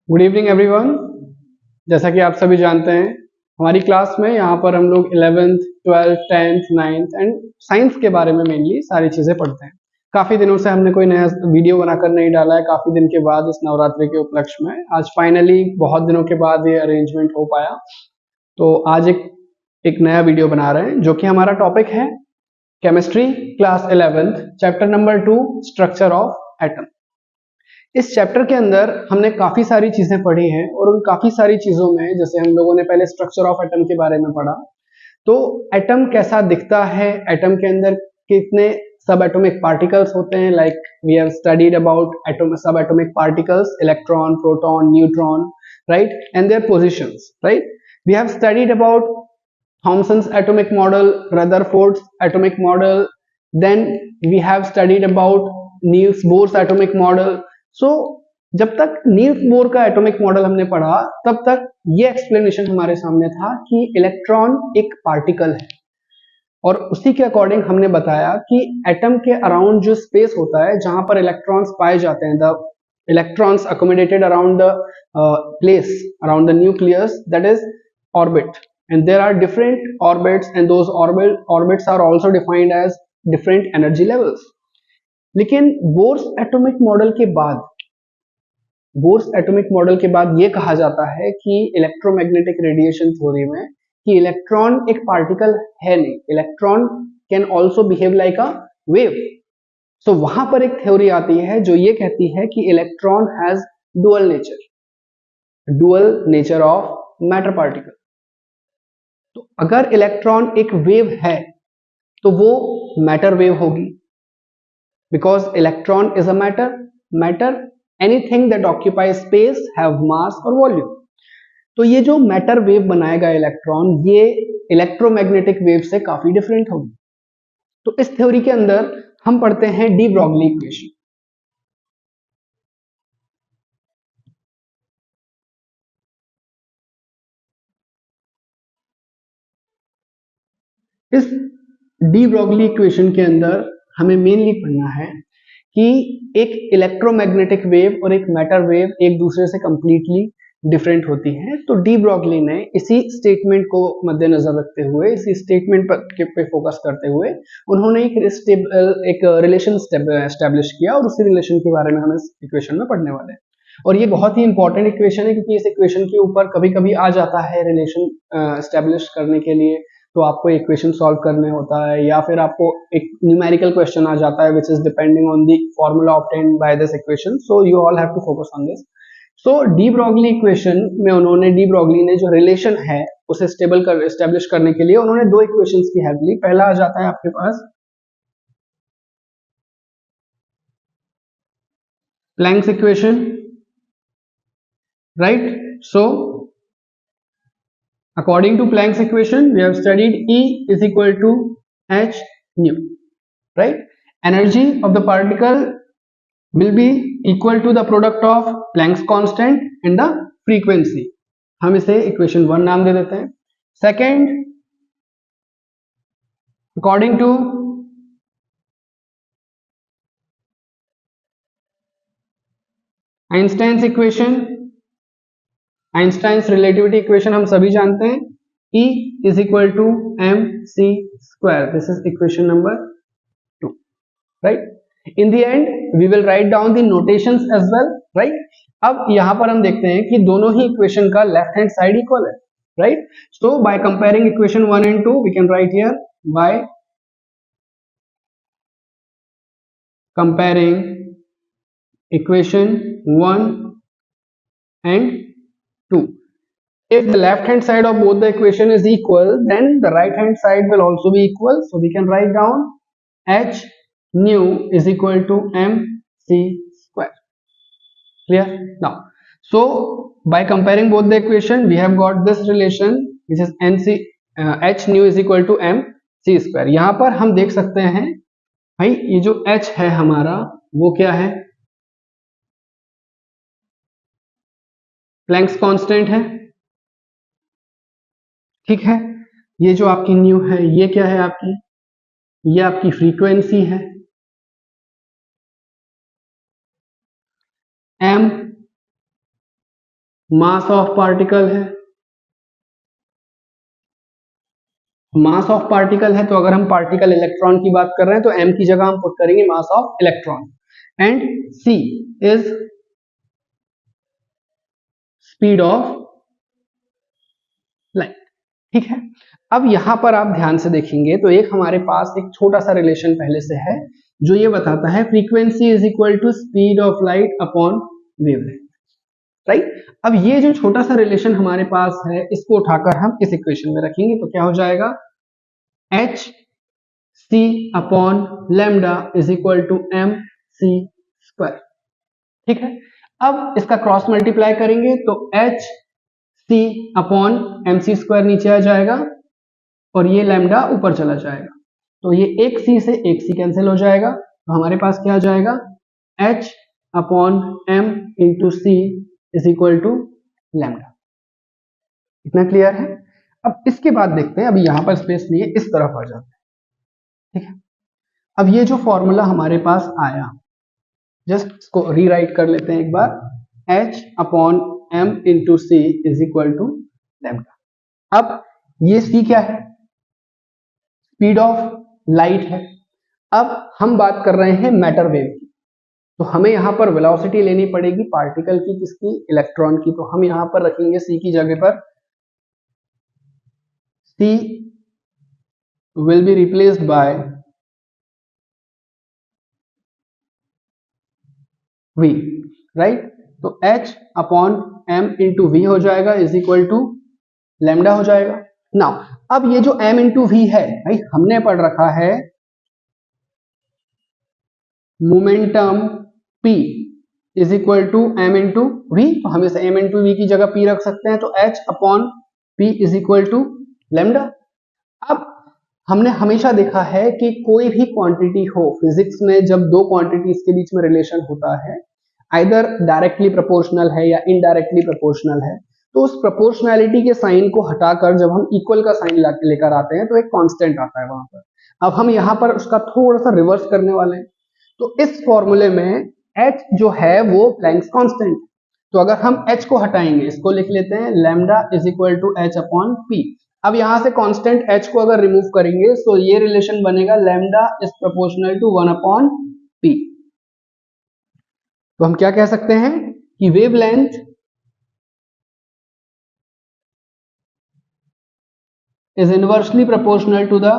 Good evening everyone. जैसा कि आप सभी जानते हैं, हमारी क्लास में यहाँ पर हम लोग 11th, 12th, 10th, 9th and science के बारे में मेनली सारी चीज़ें पढ़ते हैं। काफ़ी दिनों से हमने कोई नया वीडियो बनाकर नहीं डाला है। काफ़ी दिन के बाद इस नवरात्रि के उपलक्ष्य में आज फाइनली बहुत दिनों के बाद ये अरेंजमेंट हो पाया। तो आज एक नया वीडियो बना रहे हैं जो कि हमारा टॉपिक है chemistry class 11th chapter number 2 structure of atom. इस चैप्टर के अंदर हमने काफी सारी चीजें पढ़ी हैं और उन काफी सारी चीजों में जैसे हम लोगों ने पहले स्ट्रक्चर ऑफ एटम के बारे में पढ़ा, तो एटम कैसा दिखता है, एटम के अंदर कितने सब एटॉमिक पार्टिकल्स होते हैं, like we have studied about atom sub atomic particles, electron, proton, neutron, right, and their positions, right. We have studied about Thomson's atomic model, Rutherford's atomic model, then we have studied about Niels Bohr's atomic model. So जब तक Niels Bohr का atomic model हमने पढ़ा तब तक ये explanation हमारे सामने था कि इलेक्ट्रॉन एक पार्टिकल है, और उसी के अकॉर्डिंग हमने बताया कि एटम के अराउंड जो स्पेस होता है जहां पर इलेक्ट्रॉन्स पाए जाते हैं, the electrons accommodated around the place around the nucleus, that is orbit, and there are different orbits and those orbits are also defined as different energy levels. लेकिन बोर्स एटॉमिक मॉडल के बाद ये कहा जाता है कि इलेक्ट्रोमैग्नेटिक रेडिएशन थ्योरी में कि इलेक्ट्रॉन एक पार्टिकल है नहीं, electron can also behave like a wave. So वहां पर एक थ्योरी आती है जो ये कहती है कि electron has dual nature of matter particle. तो अगर इलेक्ट्रॉन एक वेव है तो वो मैटर वेव होगी, because electron is a matter anything that occupy space have मास और वॉल्यूम। तो ये जो मैटर वेव बनाएगा इलेक्ट्रॉन, ये इलेक्ट्रोमैग्नेटिक वेव से काफी डिफरेंट होगी। तो इस थ्योरी के अंदर हम पढ़ते हैं डी ब्रॉगली इक्वेशन। इस डी ब्रॉगली इक्वेशन के अंदर हमें मेनली पढ़ना है कि एक इलेक्ट्रोमैग्नेटिक वेव और एक मैटर वेव एक दूसरे से कंप्लीटली डिफरेंट होती हैं। तो डी ब्रॉगली ने इसी स्टेटमेंट को मद्देनजर रखते हुए, इसी स्टेटमेंट पे फोकस करते हुए उन्होंने एक रिलेशन एस्टेब्लिश किया, और उसी रिलेशन के बारे में हम इस इक्वेशन में पढ़ने वाले हैं। और ये बहुत ही इंपॉर्टेंट इक्वेशन है क्योंकि इस इक्वेशन के ऊपर कभी कभी आ जाता है रिलेशन एस्टेब्लिश करने के लिए तो आपको इक्वेशन सॉल्व करने होता है, या फिर आपको एक न्यूमेरिकल क्वेश्चन आ जाता है which is depending on the formula obtained by this equation. So you all have to focus on this. So de Broglie equation में डी ब्रॉगली ने जो रिलेशन है उसे एस्टेब्लिश करने के लिए उन्होंने दो इक्वेशंस की हेल्प ली। पहला आ जाता है आपके पास Planck's equation, right. So according to Planck's equation, we have studied E is equal to h nu, right? Energy of the particle will be equal to the product of Planck's constant and the frequency. हम इसे equation 1 नाम दे देते हैं। Second, according to Einstein's equation, Einstein's relativity equation हम सभी जानते हैं, E is equal to mc square. This is equation number 2, right? In the end, we will write down the notations as well, right? अब यहां पर हम देखते हैं कि दोनों ही इक्वेशन का लेफ्ट हैंड साइड इक्वल है, right? So by comparing equation 1 and 2, we can write here by comparing equation 1 and 2. If the left hand side of both the equation is equal, then the right hand side will also be equal. So we can write down h nu is equal to mc square. Clear? Now, so by comparing both the equation, we have got this relation which is h nu is equal to mc square. यहाँ पर हम देख सकते हैं भाई ये जो h है हमारा वो क्या है, प्लैंक्स कांस्टेंट है, ठीक है। ये जो आपकी न्यू है ये क्या है आपकी, ये आपकी फ्रीक्वेंसी है, m मास ऑफ पार्टिकल है, मास ऑफ पार्टिकल है, तो अगर हम पार्टिकल इलेक्ट्रॉन की बात कर रहे हैं तो m की जगह हम पुट करेंगे mass of electron, and c is speed of light. ठीक है, अब यहां पर आप ध्यान से देखेंगे तो एक हमारे पास एक छोटा सा रिलेशन पहले से है जो ये बताता है frequency is equal to speed of light upon wavelength, right. अब ये जो छोटा सा रिलेशन हमारे पास है इसको उठाकर हम इस इक्वेशन में रखेंगे तो क्या हो जाएगा, h c upon lambda is equal to m c square. ठीक है, अब इसका क्रॉस मल्टीप्लाई करेंगे तो h c upon m c square नीचे आ जाएगा और ये लैम्डा ऊपर चला जाएगा, तो ये एक c से एक c कैंसिल हो जाएगा, तो हमारे पास क्या आ जाएगा, h upon m into c is equal to lambda. इतना क्लियर है। अब इसके बाद देखते हैं, अभी यहां पर स्पेस नहीं है, इस तरफ आ जाते हैं। ठीक है, अब ये जो फॉर्मूला हमारे पास आया, जस्ट इसको रीराइट कर लेते हैं एक बार, h upon m into c is equal to lambda. अब ये c क्या है, स्पीड ऑफ लाइट है। अब हम बात कर रहे हैं मैटर वेव की, तो हमें यहां पर वेलोसिटी लेनी पड़ेगी पार्टिकल की, किसकी, इलेक्ट्रॉन की, तो हम यहां पर रखेंगे c की जगह पर c will be replaced by v, right. तो h upon m into v हो जाएगा इज इक्वल टू लैम्डा हो जाएगा। नाउ अब ये जो m इंटू वी है, भाई हमने पढ़ रखा है momentum p is equal to m into v, तो हम इसे m इंटू वी की जगह p रख सकते हैं, तो h upon p is equal to lambda. अब हमने हमेशा देखा है कि कोई भी क्वांटिटी हो फिजिक्स में, जब दो क्वांटिटीज के बीच में रिलेशन होता है, आइदर डायरेक्टली प्रोपोर्शनल है या इनडायरेक्टली प्रोपोर्शनल है, तो उस प्रोपोर्शनैलिटी के साइन को हटाकर जब हम इक्वल का साइन लेकर आते हैं तो एक कांस्टेंट आता है वहां पर। अब हम यहाँ पर उसका थोड़ा सा रिवर्स करने वाले हैं, तो इस फॉर्मूले में h जो है वो प्लैंक्स कांस्टेंट, तो अगर हम h को हटाएंगे, इसको लिख लेते हैं lambda is equal to h upon p। अब यहां से कांस्टेंट h को अगर रिमूव करेंगे तो ये रिलेशन बनेगा lambda is proportional to 1 upon p। तो हम क्या कह सकते हैं कि wavelength is inversely proportional to the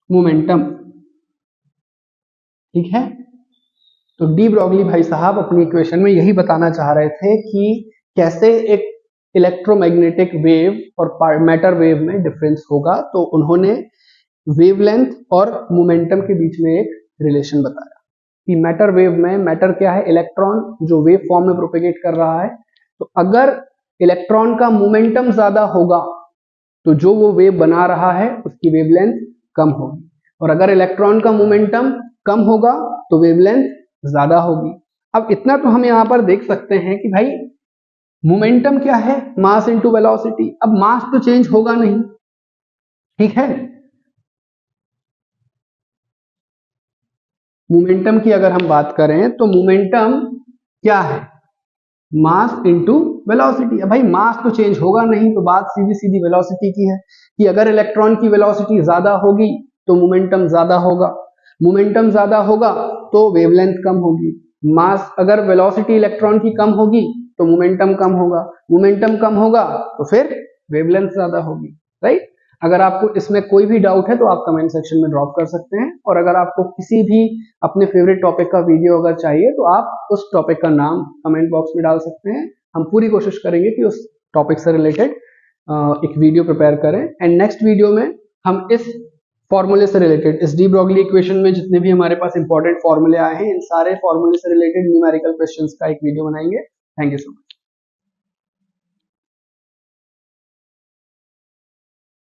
momentum. ठीक है, तो डी ब्रॉगली भाई साहब अपनी इक्वेशन में यही बताना चाह रहे थे कि कैसे एक इलेक्ट्रोमैग्नेटिक वेव और मैटर वेव में डिफरेंस होगा, तो उन्होंने वेवलेंथ और मोमेंटम के बीच में एक रिलेशन बताया कि मैटर वेव में, मैटर क्या है, इलेक्ट्रॉन जो वेव फॉर्म में प्रोपेगेट कर रहा है, तो अगर इलेक्ट्रॉन का मोमेंटम ज्यादा होगा तो जो वो वेव बना रहा है उसकी वेवलेंथ कम होगी, और अगर इलेक्ट्रॉन का मोमेंटम कम होगा तो वेवलेंथ ज्यादा होगी। अब इतना तो हम यहां पर देख सकते हैं कि भाई मोमेंटम क्या है, मास इनटू वेलोसिटी। अब मास तो चेंज होगा नहीं, ठीक है। मोमेंटम की अगर हम बात करें तो मोमेंटम क्या है, मास इनटू वेलोसिटी। अब भाई मास तो चेंज होगा नहीं, तो बात सीधी सीधी वेलोसिटी की है कि अगर इलेक्ट्रॉन की वेलोसिटी ज्यादा होगी तो मोमेंटम ज्यादा होगा, मोमेंटम ज्यादा होगा तो वेवलेंथ कम होगी। मास, अगर वेलोसिटी इलेक्ट्रॉन की कम होगी तो मोमेंटम कम होगा, मोमेंटम कम होगा तो फिर वेवलेंथ ज्यादा होगी, राइट। अगर आपको इसमें कोई भी डाउट है तो आप कमेंट सेक्शन में ड्रॉप कर सकते हैं, और अगर आपको किसी भी अपने फेवरेट टॉपिक का वीडियो अगर चाहिए तो आप उस टॉपिक का नाम कमेंट बॉक्स में डाल सकते हैं। हम पूरी कोशिश करेंगे कि उस टॉपिक से रिलेटेड एक वीडियो प्रिपेयर करें, एंड नेक्स्ट वीडियो में हम इस फॉर्मूले से रिलेटेड, इस डी ब्रॉगली इक्वेशन में जितने भी हमारे पास इंपॉर्टेंट फॉर्मूले आए हैं, इन सारे फॉर्मूले से रिलेटेड न्यूमेरिकल क्वेश्चंस का एक वीडियो बनाएंगे। Thank you so much.